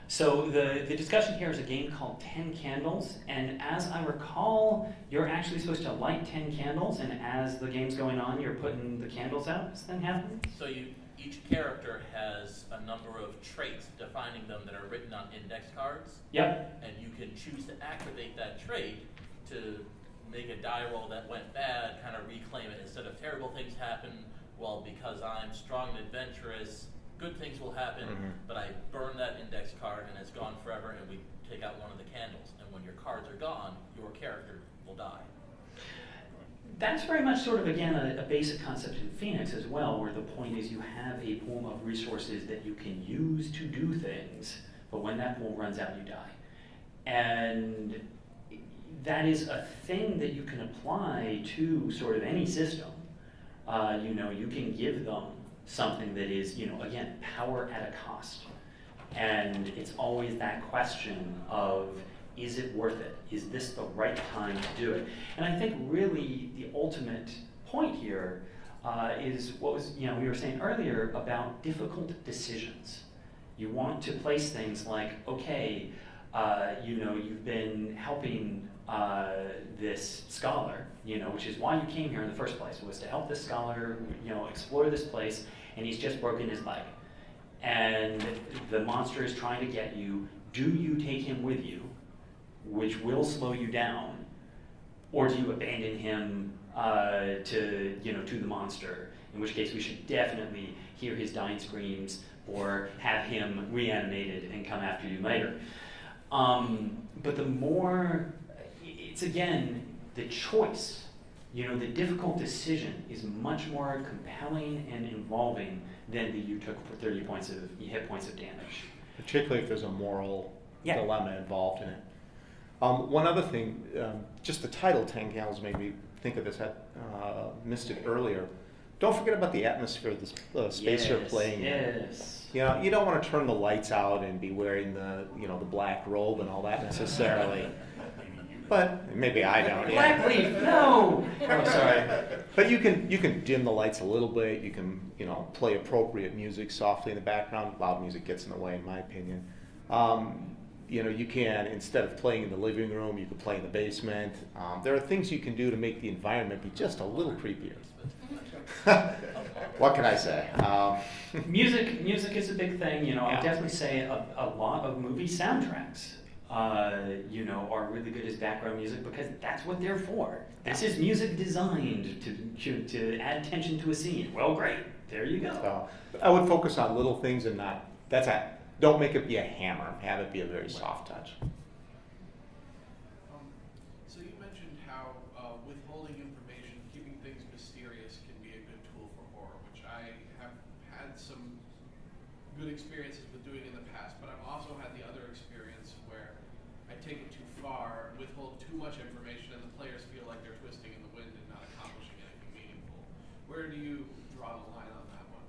So the discussion here is a game called 10 Candles, and as I recall, you're actually supposed to light 10 candles, and as the game's going on, you're putting the candles out. Does that happen? So each character has a number of traits defining them that are written on index cards. Yep. And you can choose to activate that trait to make a die roll that went bad, kind of reclaim it. Instead of terrible things happen, well, because I'm strong and adventurous, good things will happen, but I burn that index card and it's gone forever, and we take out one of the candles. And when your cards are gone, your character will die. That's very much sort of, again, a basic concept in Phoenix as well, where the point is you have a pool of resources that you can use to do things, but when that pool runs out, you die. And that is a thing that you can apply to sort of any system. You can give them something that is, again, power at a cost. And it's always that question of, is it worth it? Is this the right time to do it? And I think really the ultimate point here is what was, we were saying earlier about difficult decisions. You want to place things like, okay, you've been helping this scholar, which is why you came here in the first place, was to help this scholar, explore this place, and he's just broken his leg. And the monster is trying to get you. Do you take him with you, which will slow you down, or do you abandon him to the monster, in which case we should definitely hear his dying screams or have him reanimated and come after you later. But the more, it's again, the choice, the difficult decision is much more compelling and involving than the you took for 30 hit points of damage. Particularly if there's a moral Yeah. dilemma involved in it. One other thing, just the title 10 Candles made me think of this. I missed it earlier. Don't forget about the atmosphere of the space you're playing in. Yes. You don't want to turn the lights out and be wearing the black robe and all that necessarily. But maybe I don't. Black leaf, no! Oh, sorry. But you can dim the lights a little bit. You can play appropriate music softly in the background. Loud music gets in the way, in my opinion. You can, instead of playing in the living room, you can play in the basement. There are things you can do to make the environment be just a little creepier. What can I say? Music is a big thing. I'll definitely say a lot of movie soundtracks, are really good as background music because that's what they're for. This is music designed to add tension to a scene. Well, great. There you go. So, I would focus on little things and don't make it be a hammer. Have it be a very soft touch. So you mentioned how withholding information, keeping things mysterious can be a good tool for horror, which I have had some good experiences with doing in the past, but I've also had the other experience where I take it too far, withhold too much information, and the players feel like they're twisting in the wind and not accomplishing anything meaningful. Where do you draw the line on that one?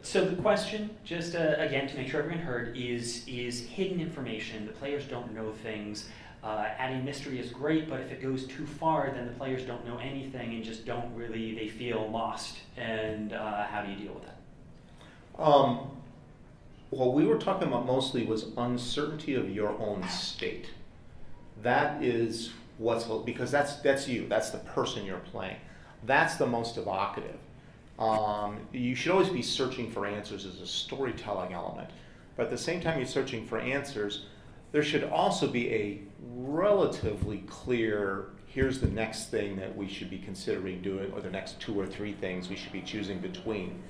So the question, just again to make sure everyone heard, is hidden information. The players don't know things. Adding mystery is great, but if it goes too far, then the players don't know anything and just they feel lost. And how do you deal with that? What we were talking about mostly was uncertainty of your own state. That is because that's you. That's the person you're playing. That's the most evocative. You should always be searching for answers as a storytelling element. But at the same time you're searching for answers, there should also be a relatively clear, here's the next thing that we should be considering doing, or the next 2 or 3 things we should be choosing between.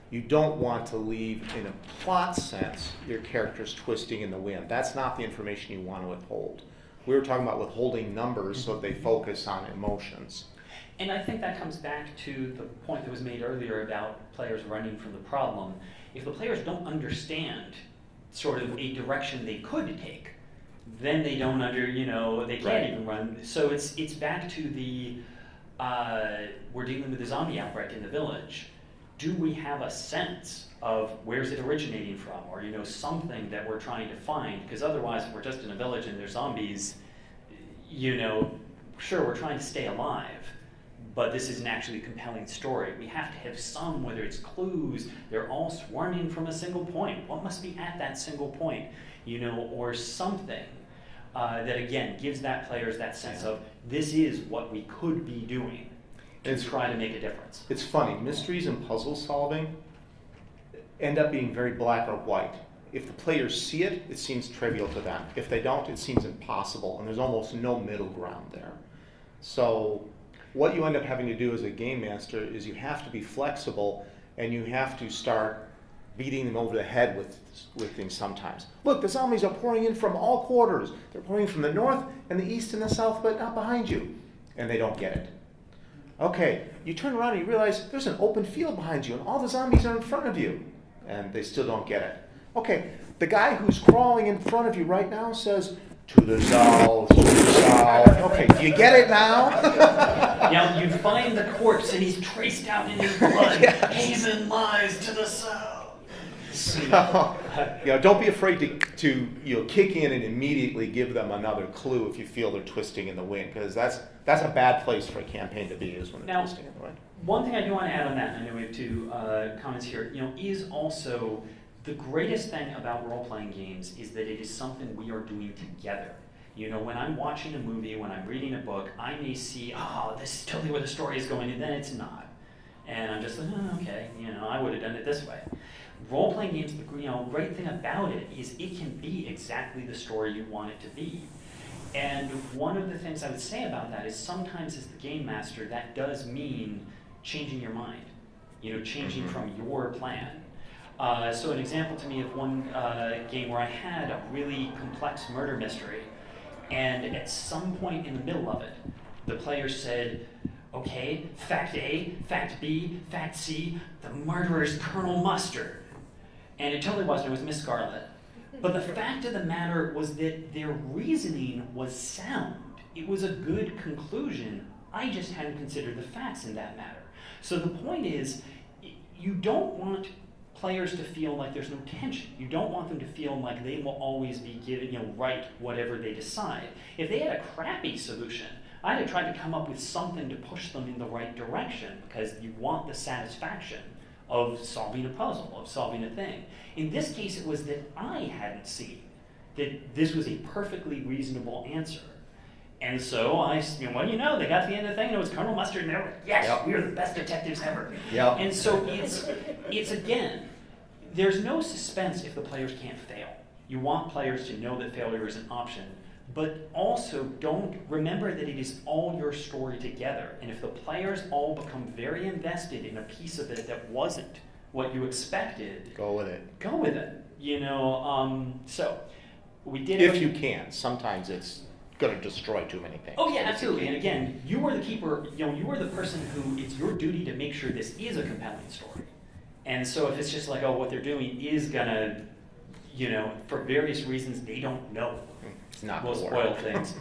You don't want to leave, in a plot sense, your characters twisting in the wind. That's not the information you want to withhold. We were talking about withholding numbers so they focus on emotions. And I think that comes back to the point that was made earlier about players running from the problem. If the players don't understand sort of a direction they could take, then they don't they can't even run. So it's back to the, we're dealing with a zombie outbreak in the village. Do we have a sense of where's it originating from, or something that we're trying to find? Because otherwise, if we're just in a village and there's zombies, sure, we're trying to stay alive, but this isn't actually a compelling story. We have to have some, whether it's clues, they're all sworn in from a single point. What must be at that single point, or something that, again, gives that players that sense of this is what we could be doing to try to make a difference. It's funny, mysteries and puzzle solving end up being very black or white. If the players see it, it seems trivial to them. If they don't, it seems impossible, and there's almost no middle ground there. So what you end up having to do as a game master is you have to be flexible, and you have to start beating them over the head with things sometimes. Look, the zombies are pouring in from all quarters. They're pouring in from the north and the east and the south, but not behind you. And they don't get it. Okay, you turn around and you realize there's an open field behind you, and all the zombies are in front of you. And they still don't get it. Okay, the guy who's crawling in front of you right now says, to the south, to the south. Okay, do you get it now? Now, you find the corpse, and he's traced out in his blood. Yes. Haven lies to the south. So, don't be afraid to kick in and immediately give them another clue if you feel they're twisting in the wind, because that's a bad place for a campaign to be, is when they're Now, twisting in the wind. one thing I do want to add on that, and I know we have two comments here, is also the greatest thing about role-playing games is that it is something we are doing together. When I'm watching a movie, when I'm reading a book, I may see, this is totally where the story is going, and then it's not. And I'm just like, okay, I would have done it this way. Role-playing games, the great thing about it is it can be exactly the story you want it to be. And one of the things I would say about that is sometimes as the game master, that does mean changing your mind, changing from your plan. So an example to me of one game where I had a really complex murder mystery, and at some point in the middle of it, the player said, okay, fact A, fact B, fact C, the murderer is Colonel Mustard. And it totally wasn't, it was Miss Scarlet. But the fact of the matter was that their reasoning was sound. It was a good conclusion. I just hadn't considered the facts in that matter. So the point is, you don't want players to feel like there's no tension. You don't want them to feel like they will always be given, right whatever they decide. If they had a crappy solution, I'd have tried to come up with something to push them in the right direction, because you want the satisfaction of solving a puzzle, of solving a thing. In this case, it was that I hadn't seen that this was a perfectly reasonable answer. And so they got to the end of the thing, and it was Colonel Mustard, and they were like, yes, we are the best detectives ever. Yep. And so it's again, there's no suspense if the players can't fail. You want players to know that failure is an option, but also remember that it is all your story together. And if the players all become very invested in a piece of it that wasn't what you expected, Go with it. go with it. So we did. If you can. Sometimes it's going to destroy too many things. Oh yeah, absolutely. And again, you are the keeper. You are the person who it's your duty to make sure this is a compelling story. And so if it's just like, what they're doing is gonna, for various reasons they don't know, It's not will gonna spoil work. things.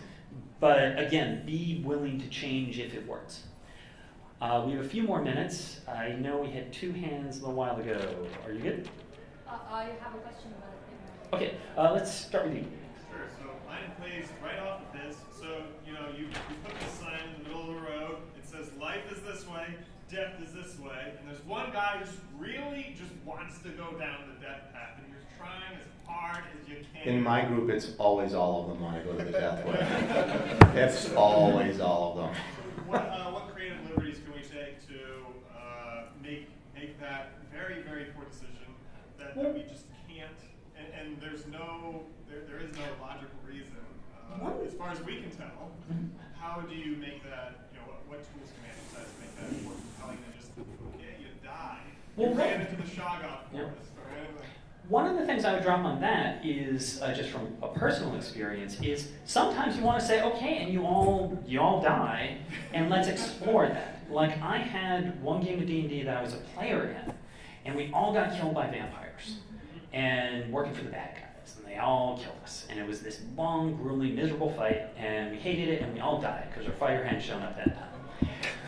But again, be willing to change if it works. We have a few more minutes. I know we had two hands a little while ago. Are you good? I have a question about it. Okay, let's start with you. Sure. So mine plays right off of this. So you put the sign in the middle of the road. It says life is this way, death is this way, and there's one guy who really just wants to go down the death path, and you're trying as hard as you can. In my group, it's always all of them want to go to the death way. It's always all of them. What creative liberties can we take to make that very, very poor decision that we just can't, and there is no logical reason, as far as we can tell. How do you make that, what tools can we exercise to make that more compelling than just, okay, you die. You ran into the Shoggoth forest, right? One of the things I would drop on that is, just from a personal experience, is sometimes you want to say, okay, and you all die, and let's explore that. Like, I had one game of D&D that I was a player in, and we all got killed by vampires, and working for the bad guys, and they all killed us. And it was this long, grueling, miserable fight, and we hated it, and we all died, because our fire hadn't shown up that time.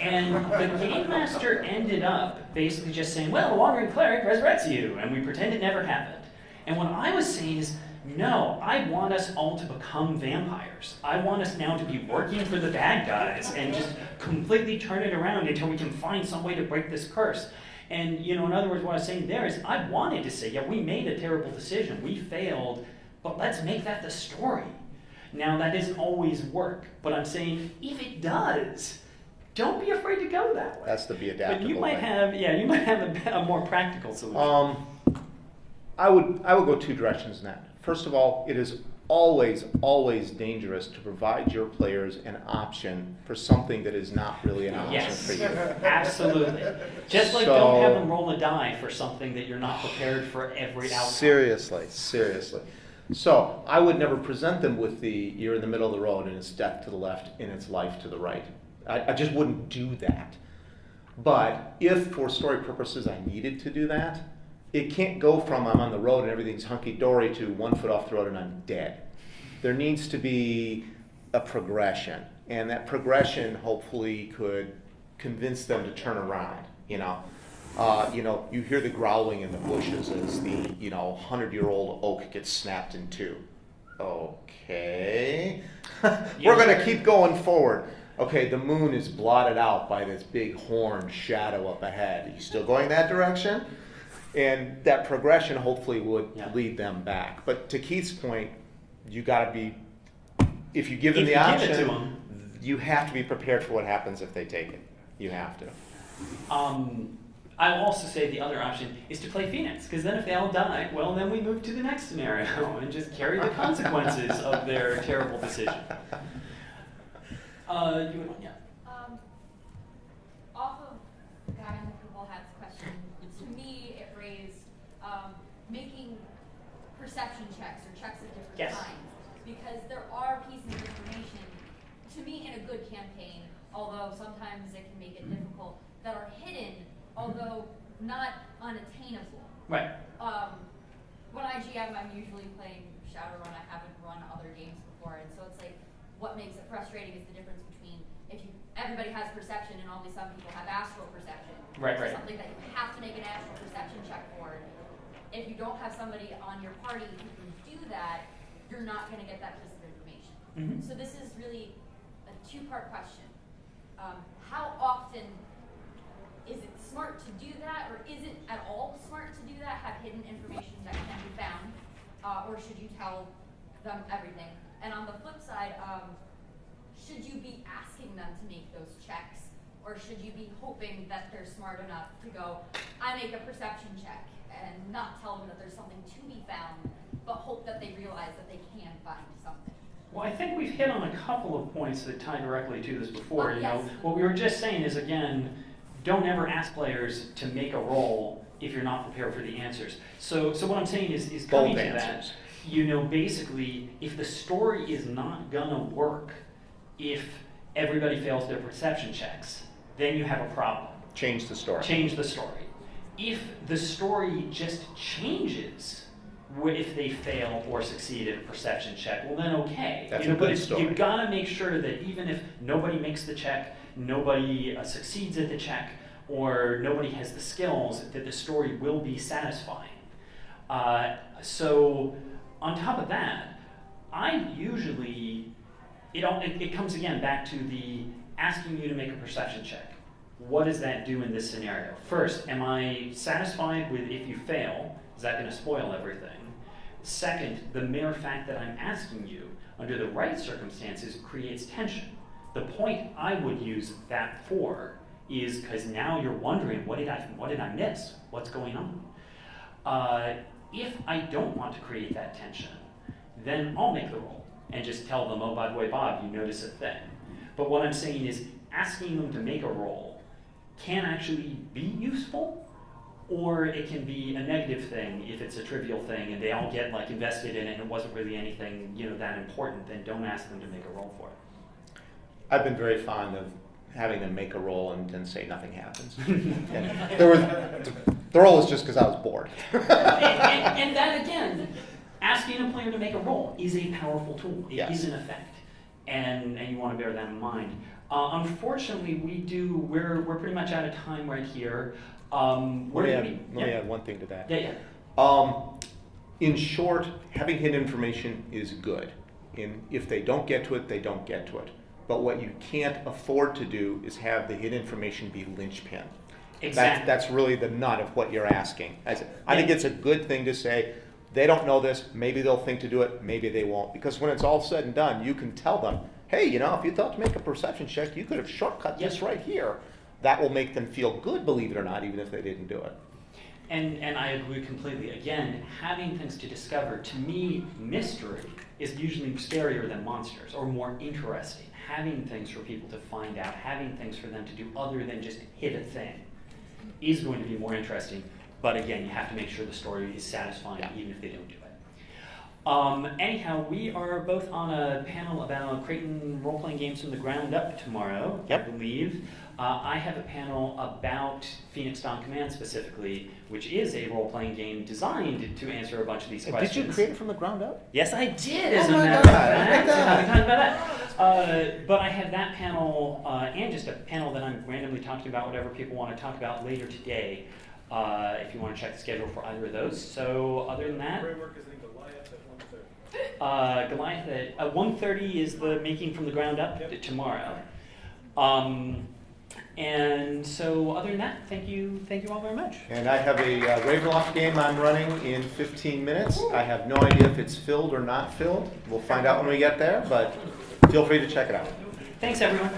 And the game master ended up basically just saying, well, the wandering cleric resurrects you, and we pretend it never happened. And what I was saying is, No, I want us all to become vampires. I want us now to be working for the bad guys and just completely turn it around until we can find some way to break this curse. And, in other words, what I was saying there is I wanted to say, yeah, we made a terrible decision. We failed, but let's make that the story. Now, that doesn't always work, but I'm saying if it does, don't be afraid to go that way. That's the be adaptable But you might thing. have a more practical solution. I would go two directions in that. First of all, it is always dangerous to provide your players an option for something that is not really an option Yes, for you. absolutely. Just like don't have them roll a die for something that you're not prepared for every outcome. Seriously. So I would never present them with you're in the middle of the road and it's death to the left and it's life to the right. I just wouldn't do that. But if for story purposes I needed to do that, it can't go from I'm on the road and everything's hunky-dory to 1 foot off the road and I'm dead. There needs to be a progression, and that progression hopefully could convince them to turn around. You hear the growling in the bushes as the 100-year-old oak gets snapped in two. Okay, we're going to keep going forward. Okay, the moon is blotted out by this big horned shadow up ahead. Are you still going that direction? And that progression hopefully would lead them back. But to Keith's point, you got to be, if you give them the option, give it to them, you have to be prepared for what happens if they take it. You have to. I will also say the other option is to play Phoenix, because then if they all die, well, then we move to the next scenario and just carry the consequences of their terrible decision. Off of the guy in the purple hat's question, to me it raised making perception checks or checks of different kinds, because there are pieces of information, to me, in a good campaign, although sometimes it can make it difficult, that are hidden, although not unattainable. Right. When I GM, I'm usually playing Shadowrun. I haven't run other games before, and so it's like, what makes it frustrating is the difference between everybody has perception and only some people have astral perception. Right. Something that you have to make an astral perception check for. If you don't have somebody on your party who can do that, you're not going to get that piece of information. Mm-hmm. So this is really a two-part question. How often is it smart to do that, or is it at all smart to do that, have hidden information that can be found, or should you tell them everything? And on the flip side, should you be asking them to make those checks, or should you be hoping that they're smart enough to go, I make a perception check, and not tell them that there's something to be found, but hope that they realize that they can find something? Well, I think we've hit on a couple of points that tie directly to this before. Yes. What we were just saying is, again, don't ever ask players to make a roll if you're not prepared for the answers. So what I'm saying is coming Both to answers. that, basically, if the story is not gonna work, if everybody fails their perception checks, then you have a problem. Change the story. Change the story. If the story just changes if they fail or succeed at a perception check, well then okay. That's a good story. You've got to make sure that even if nobody makes the check, nobody succeeds at the check, or nobody has the skills, that the story will be satisfying. So on top of that, I usually, it comes again back to the asking you to make a perception check. What does that do in this scenario? First, am I satisfied with if you fail? Is that going to spoil everything? Second, the mere fact that I'm asking you, under the right circumstances, creates tension. The point I would use that for is because now you're wondering, what did I miss? What's going on? If I don't want to create that tension, then I'll make the roll and just tell them, oh, by the way, Bob, you notice a thing. But what I'm saying is asking them to make a roll can actually be useful, or it can be a negative thing if it's a trivial thing and they all get invested in it and it wasn't really anything that important. Then don't ask them to make a roll for it. I've been very fond of having them make a roll and then say nothing happens. And the roll was just because I was bored. and that again, asking a player to make a roll is a powerful tool. It is an effect, and you want to bear that in mind. Unfortunately, we're pretty much out of time right here. Let me add one thing to that. Yeah. In short, having hidden information is good. If they don't get to it, they don't get to it. But what you can't afford to do is have the hidden information be linchpin. Exactly. That's really the nut of what you're asking. I think it's a good thing to say, they don't know this, maybe they'll think to do it, maybe they won't. Because when it's all said and done, you can tell them, hey, if you thought to make a perception check, you could have shortcut this right here. That will make them feel good, believe it or not, even if they didn't do it. And I agree completely. Again, having things to discover, to me, mystery is usually scarier than monsters, or more interesting. Having things for people to find out, having things for them to do other than just hit a thing is going to be more interesting. But again, you have to make sure the story is satisfying, even if they don't do it. Anyhow, we are both on a panel about creating role-playing games from the ground up tomorrow, I believe. I have a panel about Phoenix Dawn Command specifically, which is a role-playing game designed to answer a bunch of these questions. Did you create it from the ground up? Yes, I did, as Oh a my matter of God, fact. look at that. We talked about that. But I have that panel and just a panel that I'm randomly talking about, whatever people want to talk about later today, if you want to check the schedule for either of those. So other than that, Framework is in Goliath at 1:30. Goliath at 1:30 is the making from the ground up tomorrow. And so other than that, thank you all very much. And I have a Ravenloft game I'm running in 15 minutes. I have no idea if it's filled or not filled. We'll find out when we get there, but feel free to check it out. Thanks, everyone.